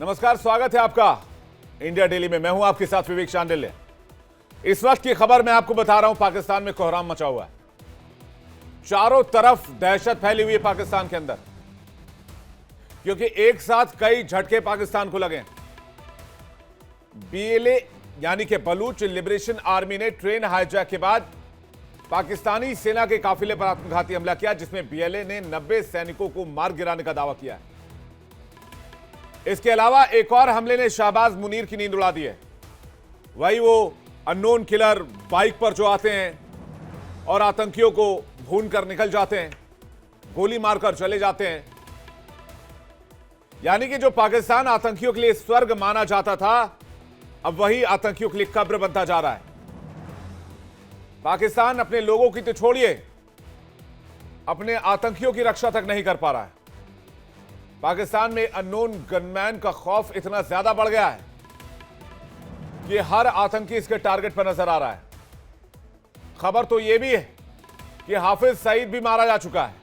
नमस्कार, स्वागत है आपका इंडिया डेली में। मैं हूं आपके साथ विवेक शांडिल्य। इस वक्त की खबर मैं आपको बता रहा हूं, पाकिस्तान में कोहराम मचा हुआ है। चारों तरफ दहशत फैली हुई है पाकिस्तान के अंदर, क्योंकि एक साथ कई झटके पाकिस्तान को लगे। बीएलए यानी कि बलूच लिबरेशन आर्मी ने ट्रेन हाईजैक के बाद पाकिस्तानी सेना के काफिले पर आत्मघाती हमला किया, जिसमें बीएलए ने 90 सैनिकों को मार गिराने का दावा किया है। इसके अलावा एक और हमले ने शहबाज मुनीर की नींद उड़ा दी है। वही वो अननोन किलर बाइक पर जो आते हैं और आतंकियों को भून कर निकल जाते हैं, गोली मारकर चले जाते हैं। यानी कि जो पाकिस्तान आतंकियों के लिए स्वर्ग माना जाता था, अब वही आतंकियों के लिए कब्र बनता जा रहा है। पाकिस्तान अपने लोगों की तो छोड़िए, अपने आतंकियों की रक्षा तक नहीं कर पा रहा है। पाकिस्तान में अननोन गनमैन का खौफ इतना ज्यादा बढ़ गया है कि हर आतंकी इसके टारगेट पर नजर आ रहा है। खबर तो यह भी है कि हाफिज सईद भी मारा जा चुका है।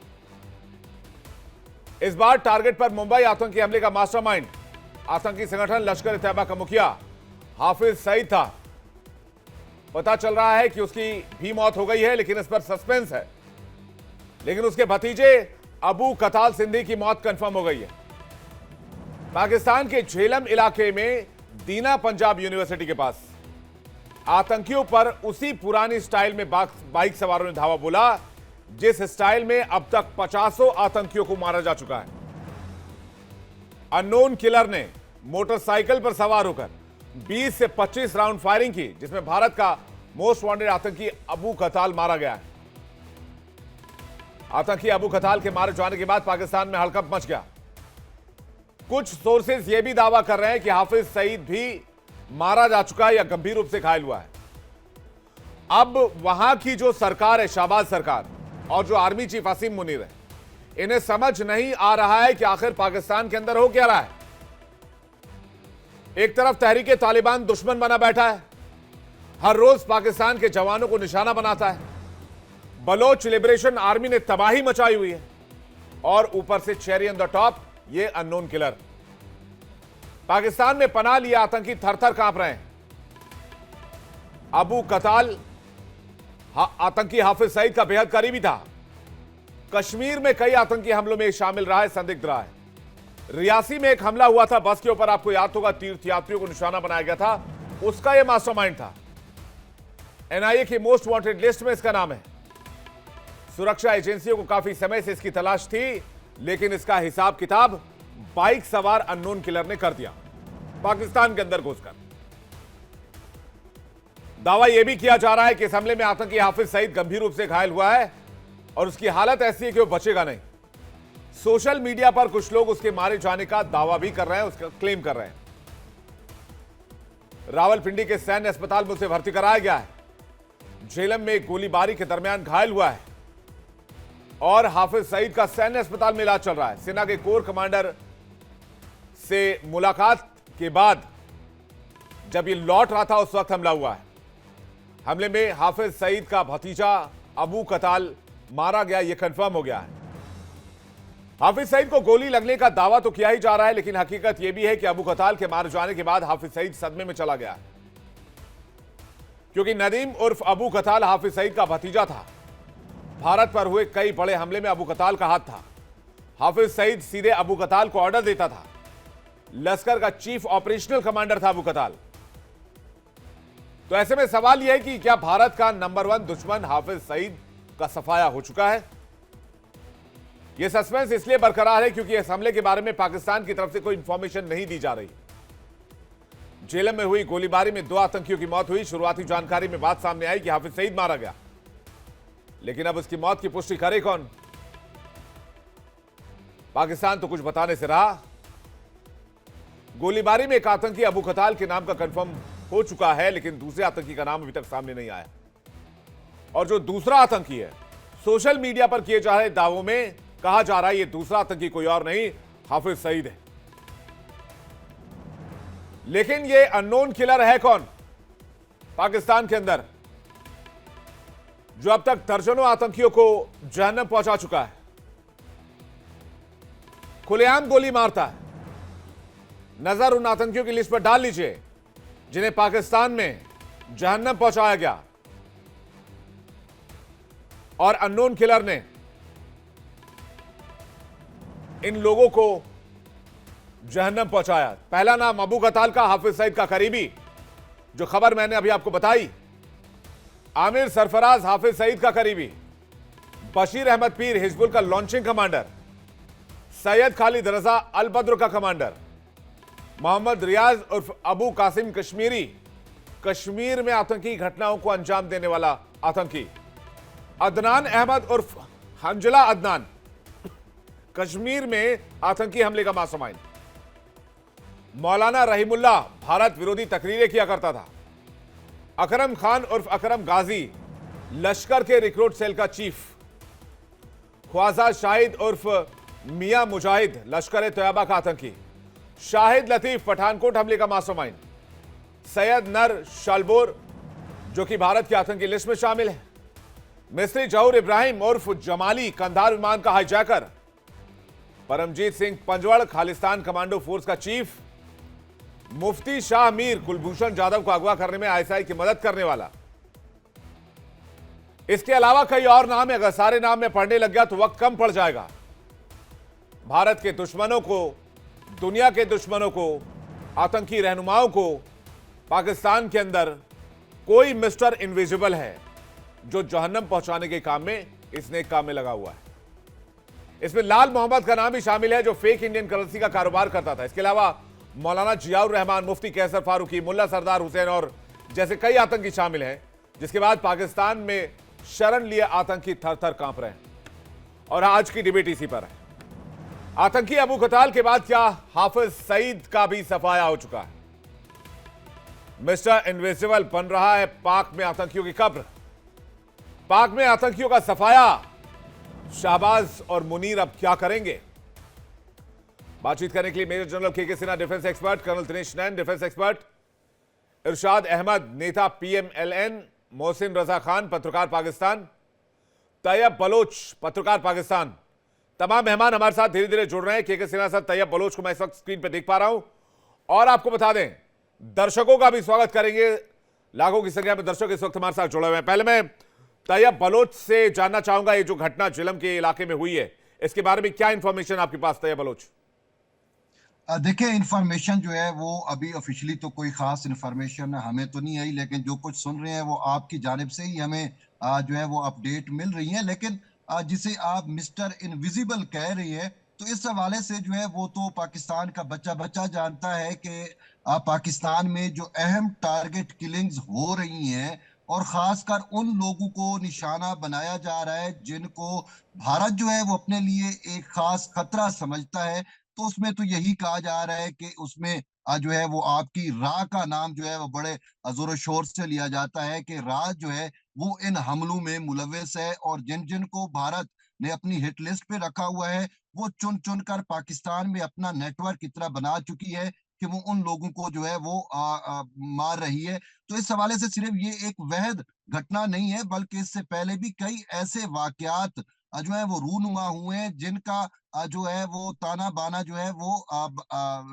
इस बार टारगेट पर मुंबई आतंकी हमले का मास्टरमाइंड आतंकी संगठन लश्कर-ए-तैयबा का मुखिया हाफिज सईद था। पता चल रहा है कि उसकी भी मौत हो गई है, लेकिन इस पर सस्पेंस है। लेकिन उसके भतीजे अबू कताल सिंधी की मौत कंफर्म हो गई है। पाकिस्तान के झेलम इलाके में दीना पंजाब यूनिवर्सिटी के पास आतंकियों पर उसी पुरानी स्टाइल में बाइक सवारों ने धावा बोला, जिस स्टाइल में अब तक 50 आतंकियों को मारा जा चुका है। अननोन किलर ने मोटरसाइकिल पर सवार होकर 20 से 25 राउंड फायरिंग की, जिसमें भारत का मोस्ट वांटेड आतंकी अबू कताल मारा गया है। आतंकी अबू कताल के मारे जाने के बाद पाकिस्तान में हड़कंप मच गया। कुछ सोर्सेज यह भी दावा कर रहे हैं कि हाफिज सईद भी मारा जा चुका है या गंभीर रूप से घायल हुआ है। अब वहां की जो सरकार है, शहबाज सरकार, और जो आर्मी चीफ असीम मुनीर है, इन्हें समझ नहीं आ रहा है कि आखिर पाकिस्तान के अंदर हो क्या रहा है। एक तरफ तहरीके तालिबान दुश्मन बना बैठा है, हर रोज पाकिस्तान के जवानों को निशाना बनाता है। बलोच लिबरेशन आर्मी ने तबाही मचाई हुई है, और ऊपर से चेरी ऑन द टॉप ये अननोन किलर। पाकिस्तान में पनाह लिए आतंकी थर-थर कांप रहे हैं। अबू कताल आतंकी हाफिज सईद का बेहद करीबी था। कश्मीर में कई आतंकी हमलों में शामिल रहा है, संदिग्ध रहा है। रियासी में एक हमला हुआ था बस के ऊपर, आपको याद होगा, तीर्थयात्रियों को निशाना बनाया गया था, उसका यह मास्टरमाइंड था। एनआईए की मोस्ट वांटेड लिस्ट में इसका नाम है। सुरक्षा एजेंसियों को काफी समय से इसकी तलाश थी, लेकिन इसका हिसाब किताब बाइक सवार अननोन किलर ने कर दिया पाकिस्तान के अंदर घुसकर। दावा यह भी किया जा रहा है कि इस हमले में आतंकी हाफिज सईद गंभीर रूप से घायल हुआ है और उसकी हालत ऐसी है कि वो बचेगा नहीं। सोशल मीडिया पर कुछ लोग उसके मारे जाने का दावा भी कर रहे हैं, उसका क्लेम कर रहे हैं। रावलपिंडी के सैन्य अस्पताल में उसे भर्ती कराया गया है। झेलम में गोलीबारी के दरमियान घायल हुआ है और हाफिज सईद का सैन्य अस्पताल में इलाज चल रहा है। सेना के कोर कमांडर से मुलाकात के बाद जब ये लौट रहा था, उस वक्त हमला हुआ है। हमले में हाफिज सईद का भतीजा अबू कताल मारा गया, यह कंफर्म हो गया है। हाफिज सईद को गोली लगने का दावा तो किया ही जा रहा है, लेकिन हकीकत यह भी है कि अबू कताल के मारे जाने के बाद हाफिज सईद सदमे में चला गया, क्योंकि नदीम उर्फ अबू कताल हाफिज सईद का भतीजा था। भारत पर हुए कई बड़े हमले में अबू कताल का हाथ था। हाफिज सईद सीधे अबू कताल को ऑर्डर देता था। लश्कर का चीफ ऑपरेशनल कमांडर था अबू कताल। तो ऐसे में सवाल यह है कि क्या भारत का नंबर 1 दुश्मन हाफिज सईद का सफाया हो चुका है? यह सस्पेंस इसलिए बरकरार है क्योंकि इस हमले के बारे में पाकिस्तान की तरफ से कोई इंफॉर्मेशन नहीं दी जा रही। झेलम में हुई गोलीबारी में 2 आतंकियों की मौत हुई। शुरुआती जानकारी में बात सामने आई कि हाफिज सईद मारा गया, लेकिन अब उसकी मौत की पुष्टि करे कौन? पाकिस्तान तो कुछ बताने से रहा। गोलीबारी में एक आतंकी अबू कताल के नाम का कंफर्म हो चुका है, लेकिन दूसरे आतंकी का नाम अभी तक सामने नहीं आया। और जो दूसरा आतंकी है, सोशल मीडिया पर किए जा रहे दावों में कहा जा रहा है ये दूसरा आतंकी कोई और नहीं, हाफिज सईद है। लेकिन ये अननोन किलर है कौन पाकिस्तान के अंदर, जो अब तक दर्जनों आतंकियों को जहन्नम पहुंचा चुका है? खुलेआम गोली मारता है, नजर उन आतंकियों की लिस्ट पर डाल लीजिए जिन्हें पाकिस्तान में जहन्नम पहुंचाया गया और अननोन किलर ने इन लोगों को जहन्नम पहुंचाया। पहला नाम अबू कताल का, हाफिज सईद का करीबी, जो खबर मैंने अभी आपको बताई। आमिर सरफराज हाफिज सईद का करीबी। बशीर अहमद पीर हिजबुल का लॉन्चिंग कमांडर। सैयद खालिद रजा अल बद्र का कमांडर। मोहम्मद रियाज उर्फ अबू कासिम कश्मीरी, कश्मीर में आतंकी घटनाओं को अंजाम देने वाला आतंकी। अदनान अहमद उर्फ हंजला अदनान, कश्मीर में आतंकी हमले का मास्टरमाइंड। मौलाना रहीमुल्लाह भारत विरोधी तकरीरें किया करता था। अकरम खान उर्फ अकरम गाजी, लश्कर के रिक्रूट सेल का चीफ। ख्वाजा शाहिद उर्फ मियां मुजाहिद, लश्कर तैयबा का आतंकी। शाहिद लतीफ पठानकोट हमले का मास्टरमाइंड। सैयद नर शालबोर, जो कि भारत की आतंकी लिस्ट में शामिल है। मिस्री जहूर इब्राहिम उर्फ जमाली, कंधार विमान का hijacker. Paramjit Singh Panjwar, Khalistan commando force का चीफ। मुफ्ती शाह मीर, कुलभूषण जाधव को अगवा करने में आईएसआई की मदद करने वाला। इसके अलावा कई और नाम है, अगर सारे नाम में पढ़ने लग गया तो वक्त कम पड़ जाएगा। भारत के दुश्मनों को, दुनिया के दुश्मनों को, आतंकी रहनुमाओं को पाकिस्तान के अंदर कोई मिस्टर इनविजिबल है जो जहन्नम पहुंचाने के काम में, इस नेक काम में लगा हुआ है। इसमें लाल मोहम्मद का नाम भी शामिल है, जो फेक इंडियन करेंसी का कारोबार करता था। इसके अलावा मौलाना जियाउर रहमान, मुफ्ती कैसर फारूकी, मुल्ला सरदार हुसैन और जैसे कई आतंकी शामिल हैं, जिसके बाद पाकिस्तान में शरण लिए आतंकी थर थर कांप रहे हैं। और आज की डिबेट इसी पर है। आतंकी अबू कताल के बाद क्या हाफिज सईद का भी सफाया हो चुका है? मिस्टर इनविजिबल बन रहा है पाक में आतंकियों की कब्र। पाक में आतंकियों का सफाया। शाहबाज और मुनीर अब क्या करेंगे? बातचीत करने के लिए major general K Sinha defence expert, colonel Dinesh Nain defence expert, Irshad Ahmed नेता पीएमएलएन, मोहसिन रजा खान पत्रकार पाकिस्तान, तैयब बलोच पत्रकार पाकिस्तान, तमाम मेहमान हमारे साथ धीरे धीरे जुड़ रहे हैं। के सिन्हा साहब, तैयब बलोच को मैं इस वक्त स्क्रीन पर देख पा रहा हूं। और आपको बता दें, दर्शकों का भी स्वागत करेंगे। लाखों की संख्या में दर्शक इस वक्त हमारे साथ जुड़े हुए हैं। पहले मैं तैयब बलोच से जानना चाहूंगा, ये जो घटना जिलम के इलाके में हुई है, इसके बारे में क्या इंफॉर्मेशन आपके पास, तैयब बलोच? देखिए, इंफॉर्मेशन जो है वो अभी ऑफिशियली तो कोई खास इंफॉर्मेशन हमें तो नहीं आई, लेकिन जो कुछ सुन रहे हैं वो आपकी जानिब से ही हमें जो है वो अपडेट मिल रही है। लेकिन जिसे आप मिस्टर इनविजिबल कह रही है, तो इस हवाले से जो है वो तो पाकिस्तान का बच्चा बच्चा जानता है कि पाकिस्तान में जो अहम टारगेट किलिंग्स हो रही हैं और खासकर उन लोगों को निशाना बनाया जा रहा है जिनको भारत जो है वो अपने लिए एक खास खतरा समझता है। तो उसमें तो यही कहा जा रहा है कि उसमें जो है वो आपकी रा का नाम जो है वो बड़े जोर शोर से लिया जाता है कि रा जो है वो इन हमलों में मुलव्वस है, और जिन जिन को भारत ने अपनी हिट लिस्ट पे रखा हुआ है वो चुन चुन कर पाकिस्तान में अपना नेटवर्क इतना बना चुकी है कि वो उन लोगों को जो है वो मार रही है। तो इस हवाले से सिर्फ ये एक वहद घटना नहीं है, बल्कि इससे पहले भी कई ऐसे वाकयात जो है वो रूनुमा हुए हैं जिनका जो है वो ताना बाना जो है वो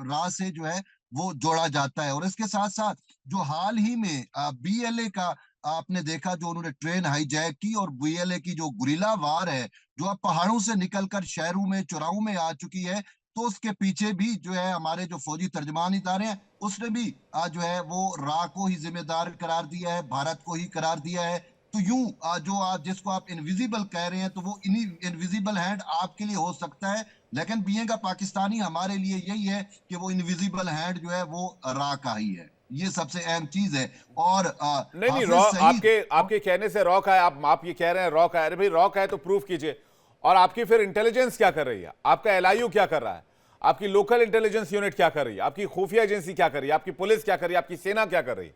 रा से जो है वो जोड़ा जाता है। और इसके साथ साथ जो हाल ही में बीएलए का आपने देखा, जो उन्होंने ट्रेन हाईजैक की, और बीएलए की जो गुरिल्ला वार है जो अब पहाड़ों से निकलकर शहरों में चौराहों में आ चुकी है, तो उसके पीछे भी जो है हमारे जो फौजी तर्जमान इदारे हैं उसने भी जो है वो रा को ही जिम्मेदार करार दिया है, भारत को ही करार दिया है। तो यूं जो आप जिसको आप इनविजिबल कह रहे हैं, तो वो इनविजिबल हैंड आपके लिए हो सकता है, लेकिन बीइंग का पाकिस्तानी हमारे लिए यही है कि वो इनविजिबल हैंड जो है वो रा का ही है। ये सबसे अहम चीज है। और नहीं, रॉ आपके कहने से रॉ का है, आप ये कह रहे हैं रॉ का है। अरे भाई, रॉ का है तो प्रूफ कीजिए। और आपकी फिर इंटेलिजेंस क्या कर रही है? आपका एलआईयू क्या कर रहा है? आपकी लोकल इंटेलिजेंस यूनिट क्या कर रही है? आपकी खुफिया एजेंसी क्या कर रही है? आपकी पुलिस क्या कर रही है? आपकी सेना क्या कर रही है?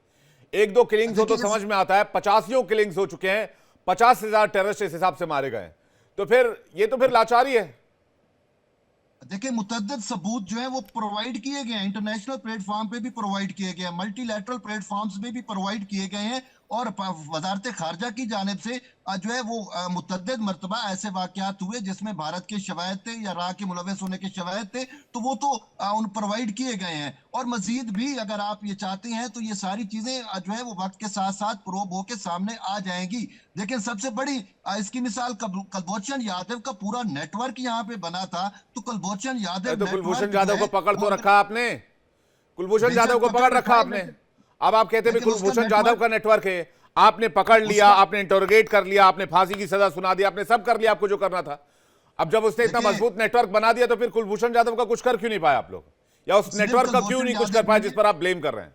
एक दो किलिंग्स हो तो समझ में आता है, 85 किलिंग्स हो चुके हैं, 50,000 टेररिस्ट इस हिसाब से मारे गए। तो फिर ये तो फिर लाचारी है। देखिए, मुतअद्दिद सबूत जो है वो प्रोवाइड किए गए हैं, इंटरनेशनल प्लेटफॉर्म पे भी प्रोवाइड किए गए हैं, मल्टीलैटरल प्लेटफॉर्म्स में भी प्रोवाइड किए गए हैं। और वजारत खारजा की जानिब से जो है वो मुतअद्दिद मरतबा ऐसे वाकयात हुए जिसमें भारत के शवाहिद थे या राह के मुलविस होने के शवाहिद थे, तो वो तो उन प्रोवाइड किए गए हैं। और मजीद भी अगर आप ये चाहते हैं तो ये सारी चीजें जो है वो वक्त के साथ साथ प्रोब होकर सामने आ जाएंगी। लेकिन सबसे बड़ी इसकी मिसाल कुलभूषण यादव का पूरा नेटवर्क यहाँ पे बना था। तो कुलभूषण यादव तो कुलभूषण नेटवर्क जाधव जो को है पकड़ तो वो रखा आपने, कुलभूषण बेशक जाधव को पकड़ पकड़ रखा रखा है, आपने। लेकिन अब आप कहते हैं भी लेकिन उसका कुलभूषण जाधव नेटवर्क का नेटवर्क है, आपने पकड़ लिया, उसका आपने इंटरोगेट कर लिया, आपने फांसी की सजा सुना दी, आपने सब कर लिया आपको जो करना था। अब जब उसने इतना देखिए मजबूत नेटवर्क बना दिया तो फिर कुलभूषण जाधव का कुछ कर क्यों नहीं पाया आप लोग, या उस सिर्फ नेटवर्क का क्यों कुलभूषण नहीं कुछ कर यादव पाया ने जिस पर आप ब्लेम कर रहे हैं?